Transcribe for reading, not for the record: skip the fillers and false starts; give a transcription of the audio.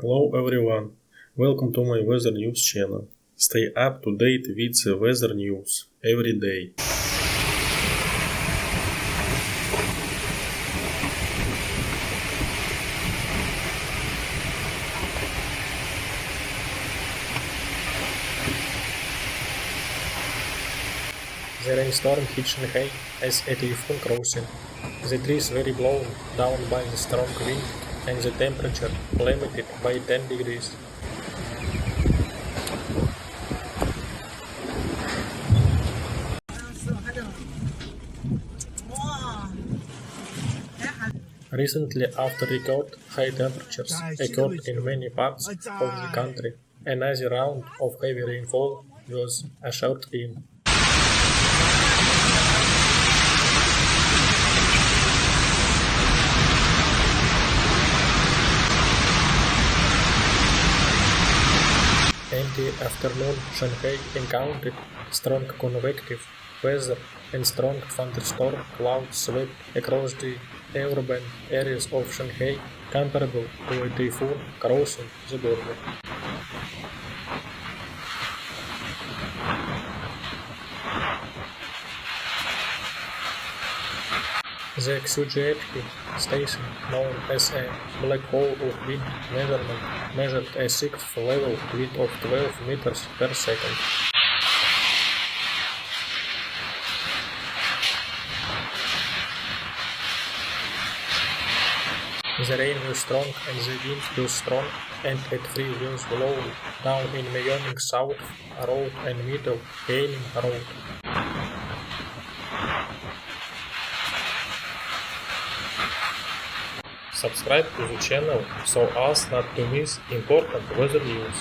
Hello everyone, welcome to my weather news channel. Stay up to date with the weather news every day. The rainstorm hit Shanghai as a typhoon crossing. The trees were blown down by the strong wind and the temperature plummeted by 10 degrees. Recently, after record high temperatures occurred in many parts of the country, another round of heavy rainfall was ushered in. In the afternoon, Shanghai encountered strong convective weather and strong thunderstorm clouds swept across the urban areas of Shanghai, comparable to a typhoon crossing the border. The Xujiepki station, known as a black hole of wind measurement, measured a sixth level wind of 12 meters per second. The rain was strong and the wind was strong, and at 3 winds blowing down in Myeoning South Road and Middle Gaming Road. Subscribe to the channel so as not to miss important weather news.